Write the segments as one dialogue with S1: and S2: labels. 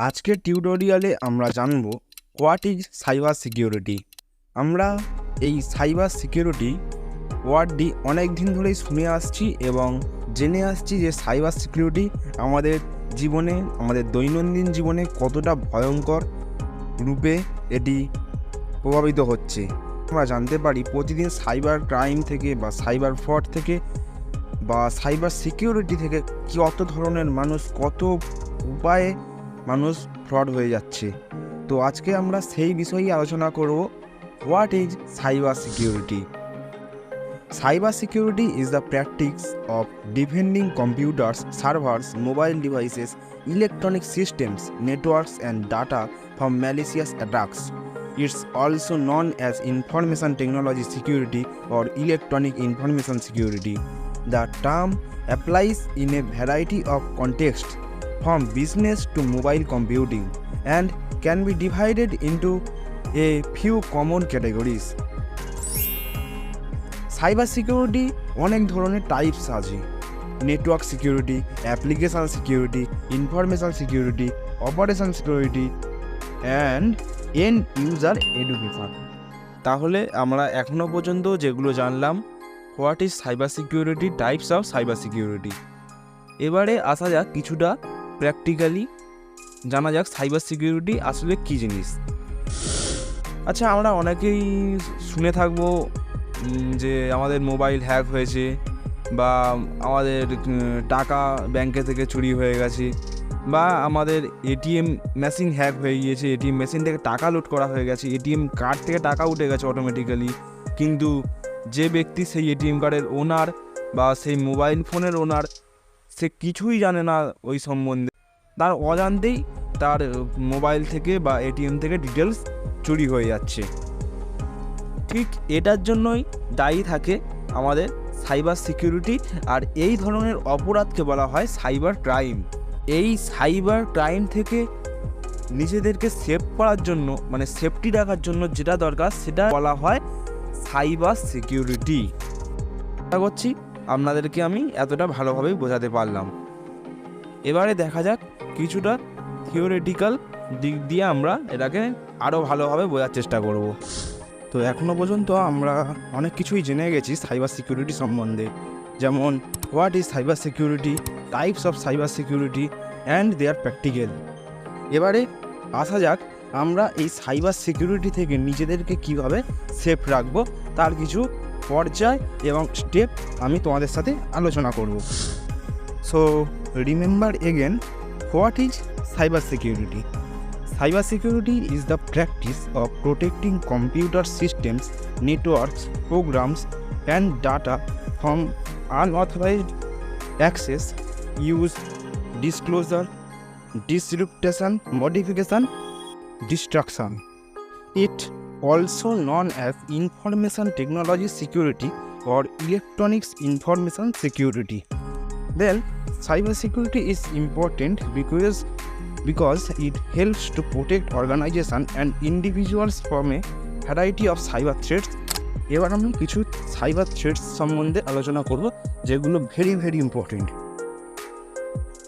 S1: আজকের টিউটোরিয়ালে আমরা জানব হোয়াট ইজ সাইবার সিকিউরিটি। আমরা এই সাইবার সিকিউরিটি ওয়ার্ডটি অনেক দিন ধরেই শুনে আসছি এবং জেনে আসছি যে সাইবার সিকিউরিটি আমাদের জীবনে, আমাদের দৈনন্দিন জীবনে কতটা ভয়ঙ্কর রূপে এটি প্রভাবিত হচ্ছে। আমরা জানতে পারি প্রতিদিন সাইবার ক্রাইম থেকে বা সাইবার ফ্রড থেকে বা সাইবার সিকিউরিটি থেকে কত ধরনের মানুষ, কত উপায়ে মানুষ ফ্রড হয়ে যাচ্ছে। তো আজকে আমরা সেই বিষয়েই আলোচনা করব, what is cyber security. Cyber security is the practice of defending computers, servers, mobile devices, electronic systems, networks, and data from malicious attacks. It's also known as information technology security or electronic information security. The term applies in a variety of contexts, from business to mobile computing, and can be divided into a few common categories. Cyber security অনেক ধরনের types আছে। Network security, application security, information security, operation security and end user education. তাহলে আমরা এখনও পর্যন্ত যেগুলো জানলাম, what is cyber security, types of cyber security. এবারে আসা যাক কিছুটা প্র্যাকটিক্যালি জানা যাক সাইবার সিকিউরিটি আসলে কী জিনিস। আচ্ছা, আমরা অনেকেই শুনে থাকবো যে আমাদের মোবাইল হ্যাক হয়েছে বা আমাদের টাকা ব্যাংকে থেকে চুরি হয়ে গেছে বা আমাদের এটিএম মেশিন হ্যাক হয়ে গিয়েছে, এটিএম মেশিন থেকে টাকা লুট করা হয়ে গেছে, এটিএম কার্ড থেকে টাকা উঠে গেছে অটোমেটিক্যালি। কিন্তু যে ব্যক্তি সেই এটিএম কার্ডের ওনার বা সেই মোবাইল ফোনের ওনার, সে কিছুই জানে না ওই সম্বন্ধে, তার অজান্তেই তার মোবাইল থেকে বা এটিএম থেকে ডিটেলস চুরি হয়ে যাচ্ছে। ঠিক এটার জন্যই দায়ী থাকে আমাদের সাইবার সিকিউরিটি, আর এই ধরনের অপরাধকে বলা হয় সাইবার ক্রাইম। এই সাইবার ক্রাইম থেকে নিজেদেরকে সেভ করার জন্য, মানে সেফটি রাখার জন্য যেটা দরকার সেটা বলা হয় সাইবার সিকিউরিটি। আশা করছি আপনাদেরকে আমি এতটা ভালোভাবেই বোঝাতে পারলাম। এবারে দেখা যাক কিছুটা থিওরিটিক্যাল দিক দিয়ে আমরা এটাকে আরও ভালোভাবে বোঝার চেষ্টা করব। তো এখনও পর্যন্ত আমরা অনেক কিছুই জেনে গেছি সাইবার সিকিউরিটি সম্বন্ধে, যেমন what is cyber security, types of cyber security and their practical. এবারে আসা যাক আমরা এই সাইবার সিকিউরিটি থেকে নিজেদেরকে কীভাবে সেফ রাখবো, তার কিছু পর্যায় এবং স্টেপ আমি তোমাদের সাথে আলোচনা করব। So remember again, what is cyber security? Cybersecurity is the practice of protecting computer systems, networks, programs, and data from unauthorized access, use, disclosure, disruption, modification, destruction. It also known as information technology security or electronics information security. Then, cybersecurity is important because it helps to protect organizations and individuals from a variety of cyber threats. এবার আমি কিছু cyber threats সম্বন্ধে আলোচনা করব, যেগুলো very important.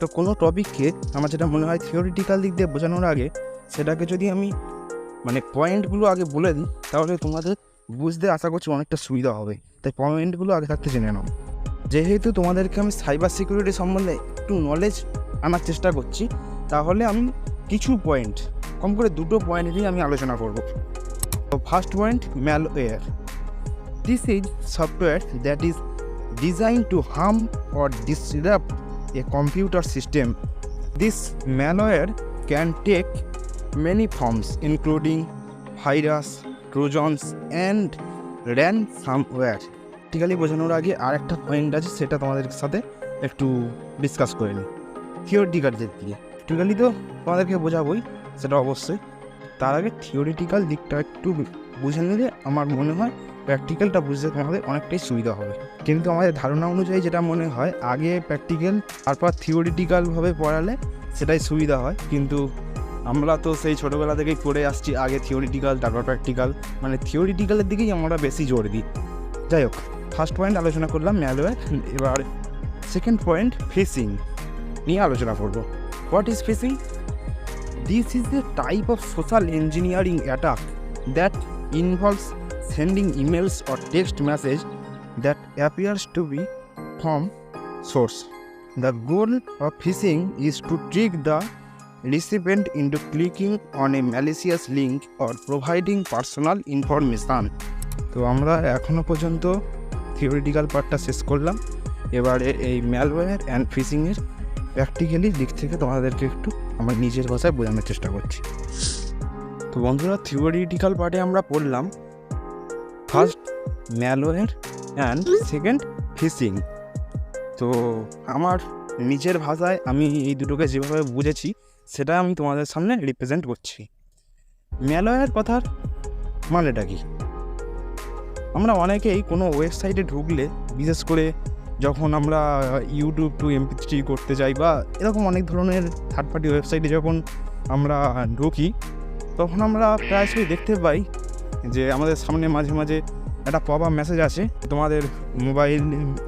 S1: তো কোনো টপিককে আমার যেটা মনে হয় থিওরিটিক্যাল দিক দিয়ে বোঝানোর আগে সেটাকে যদি আমি পয়েন্টগুলো আগে বলে দিই, তাহলে তোমাদের বুঝতে আশা করছি অনেকটা সুবিধা হবে। তাই পয়েন্টগুলো আগে থাকতে জেনে নাও। যেহেতু তোমাদেরকে আমি সাইবার সিকিউরিটি সম্বন্ধে একটু নলেজ আনার চেষ্টা করছি, তাহলে আমি কিছু পয়েন্ট, কম করে দুটো পয়েন্ট নিয়ে আমি আলোচনা করব। তো first point, malware. This is software that is designed to harm or disrupt a computer system. This malware can take many forms including virus, trojans and ransomware. টিকালি বোঝানোর আগে আর একটা পয়েন্ট আছে, সেটা তোমাদের সাথে একটু ডিসকাস করে নিই থিওরিটিক্যাল দিক দিয়ে। প্র্যাকটিক্যালি তো তোমাদেরকে বোঝাবোই, সেটা অবশ্যই। তার আগে থিওরিটিক্যাল দিকটা একটু বুঝে নিলে আমার মনে হয় প্র্যাকটিক্যালটা বুঝতে তোমাদের অনেকটাই সুবিধা হবে। কিন্তু আমাদের ধারণা অনুযায়ী যেটা মনে হয়, আগে প্র্যাকটিক্যাল তারপর থিওরিটিক্যালভাবে পড়ালে সেটাই সুবিধা হয়। কিন্তু আমরা তো সেই ছোটোবেলা থেকেই পড়ে আসছি, আগে থিওরিটিক্যাল তারপর প্র্যাকটিক্যাল, থিওরিটিক্যালের দিকেই আমরা বেশি জোর দিই। যাই হোক, ফার্স্ট পয়েন্ট আলোচনা করলাম ম্যালওয়্যার। এবার সেকেন্ড পয়েন্ট, ফিশিং নিয়ে আলোচনা করব। What is phishing? This is a type of social engineering attack that involves sending emails or text message that appears to be from source. The goal of phishing is to trick the recipient into clicking on a malicious link or providing personal information. তো আমরা এখনো পর্যন্ত theoretical পার্টটা শেষ করলাম। এবারে এই malware and ফিশিংয়ের practically দিক থেকে তোমাদেরকে একটু আমার নিজের ভাষায় বোঝানোর চেষ্টা করছি। তো বন্ধুরা, থিওরিটিক্যাল পার্টে আমরা পড়লাম first malware and second phishing. তো আমার নিজের ভাষায় আমি এই দুটোকে যেভাবে বুঝেছি সেটা আমি তোমাদের সামনে রিপ্রেজেন্ট করছি। ম্যালওয়্যার কথার মানেটা কি? আমরা অনেকেই কোনো ওয়েবসাইটে ঢুকলে, বিশেষ করে যখন আমরা ইউটিউব টু MP3 করতে যাই বা এরকম অনেক ধরনের থার্ড পার্টি ওয়েবসাইটে যখন আমরা ঢুকি, তখন আমরা প্রায়শই দেখতে পাই যে আমাদের সামনে মাঝে মাঝে একটা পপ আপ মেসেজ আছে, তোমাদের মোবাইল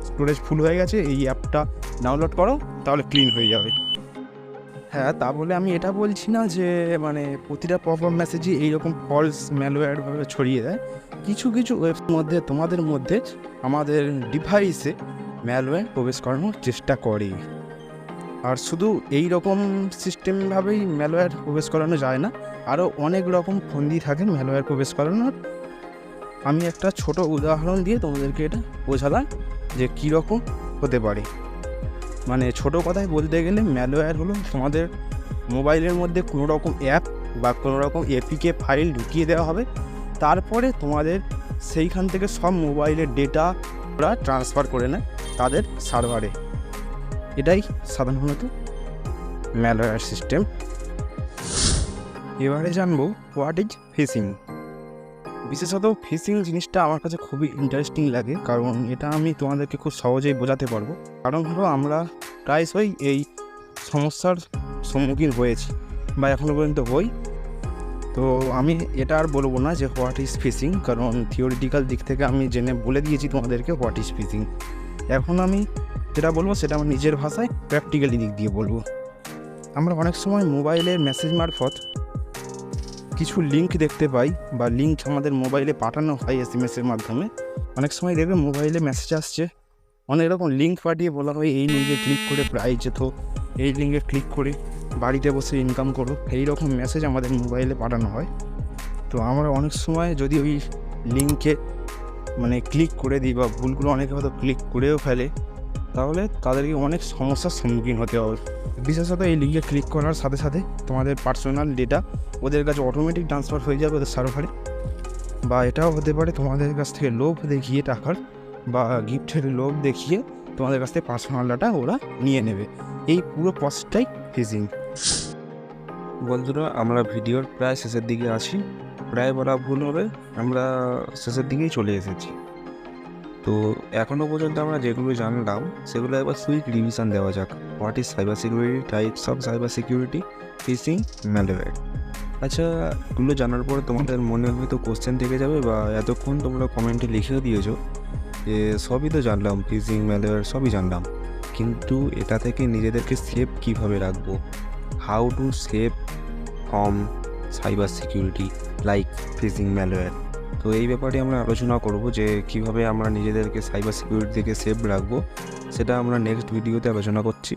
S1: স্টোরেজ ফুল হয়ে গেছে, এই অ্যাপটা ডাউনলোড করো তাহলে ক্লিন হয়ে যাবে। হ্যাঁ, তা বলে আমি এটা বলছি না যে মানে প্রতিটা পপ আপ মেসেজই এইরকম ফলস ম্যালওয়্যারভাবে ছড়িয়ে দেয়। কিছু কিছু ওয়েবসাইটের মধ্যে তোমাদের মধ্যে আমাদের ডিভাইসে ম্যালওয়্যার প্রবেশ করানোর চেষ্টা করে। আর শুধু এই রকম সিস্টেমভাবেই ম্যালওয়্যার প্রবেশ করানো যায় না, আরও অনেক রকম ফন্দি থাকে ম্যালওয়্যার প্রবেশ করানোর। আমি একটা ছোট উদাহরণ দিয়ে তোমাদেরকে এটা বোঝালাম যে কীরকম হতে পারে। মানে ছোটো কথায় বলতে গেলে ম্যালওয়্যার হলো তোমাদের মোবাইলের মধ্যে কোনো রকম অ্যাপ বা কোনো রকম APK ফাইল ঢুকিয়ে দেওয়া হবে, তারপরে তোমাদের সেইখান থেকে সব মোবাইলের ডেটা ওরা ট্রান্সফার করে নেয় তাদের সার্ভারে। এটাই সাধারণত ম্যালওয়্যার সিস্টেম। এবারে জানবো হোয়াট ইজ ফিশিং। বিশেষত ফিশিং জিনিসটা আমার কাছে খুবই ইন্টারেস্টিং লাগে, কারণ এটা আমি তোমাদেরকে খুব সহজেই বোঝাতে পারবো। কারণ হলো আমরা প্রায়শই এই সমস্যার সম্মুখীন হয়েছি বা এখনও পর্যন্ত হই। তো আমি এটা আর বলবো না যে হোয়াট ইজ ফিশিং, কারণ থিওরিটিক্যাল দিক থেকে আমি জেনে বলে দিয়েছি তোমাদেরকে হোয়াট ইজ ফিশিং। এখন আমি যেটা বলবো সেটা আমার নিজের ভাষায় প্র্যাকটিক্যালি দিক দিয়ে বলবো। আমরা অনেক সময় মোবাইলের মেসেজ মারফত কিছু লিঙ্ক দেখতে পাই বা লিঙ্ক আমাদের মোবাইলে পাঠানো হয় SMS-এর মাধ্যমে। অনেক সময় দেখবে মোবাইলে মেসেজ আসছে, অনেক রকম লিঙ্ক পাঠিয়ে বলা হয় এই লিঙ্কে ক্লিক করে প্রাইজ যেত, এই লিঙ্কে ক্লিক করে বাড়িতে বসে ইনকাম করো, এই রকম মেসেজ আমাদের মোবাইলে পাঠানো হয়। তো আমরা অনেক সময় যদি ওই লিঙ্কে মানে ক্লিক করে দিই বা ভুলগুলো অনেকে হয়তো ক্লিক করেও ফেলে, তাহলে তাদেরকে অনেক সমস্যার সম্মুখীন হতে হবে। বিশেষত এই লিঙ্কে ক্লিক করার সাথে সাথে তোমাদের পার্সোনাল ডেটা ওদের কাছে অটোমেটিক ট্রান্সফার হয়ে যাবে ওদের সার্ভারে। বা এটাও হতে পারে তোমাদের কাছ থেকে লোভ দেখিয়ে টাকার বা গিফটের লোভ দেখিয়ে তোমাদের কাছ থেকে পার্সোনাল ডাটা ওরা নিয়ে নেবে। এই পুরো প্রসেসটাই ফিশিং।
S2: বন্ধুরা, আমরা ভিডিওর প্রায় শেষের দিকে আছি, প্রায় বলা ভুল হবে, আমরা শেষের দিকেই চলে এসেছি। তো এখনও পর্যন্ত আমরা যেগুলো জানলাম সেগুলো একবার সুইট রিভিশন দেওয়া যাক। What is cyber security, types of cyber security, phishing, malware. আচ্ছা, এগুলো জানার পরে তোমাদের মনে হয়তো কোশ্চেন থেকে যাবে বা এতক্ষণ তোমরা কমেন্টে লিখেও দিয়েছো যে সবই তো জানলাম, ফিশিং, ম্যালওয়্যার সবই জানলাম, কিন্তু এটা থেকে নিজেদেরকে সেফ কীভাবে রাখবো, how to save from cyber security like phishing, malware. তো এই ব্যাপারে আমরা আলোচনা করব যে কিভাবে আমরা নিজেদেরকে সাইবার সিকিউরিটি থেকে সেফ রাখবো, সেটা আমরা নেক্সট ভিডিওতে আলোচনা করছি।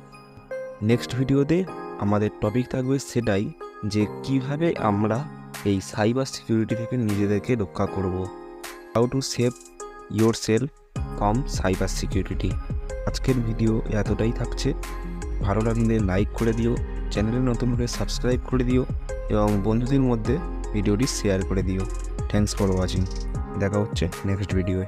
S2: নেক্সট ভিডিওতে আমাদের টপিক থাকবে সেটাই, যে কিভাবে আমরা এই সাইবার সিকিউরিটি থেকে নিজেদেরকে রক্ষা করব, how to save your self from cyber security. আজকের ভিডিও এতটাই থাকছে। ভালো লাগলে লাইক করে দিও, চ্যানেলে নতুন হলে সাবস্ক্রাইব করে দিও এবং বন্ধুদের মধ্যে ভিডিওটি শেয়ার করে দিও। Thanks for watching. দেখা হচ্ছে নেক্সট ভিডিওয়ে।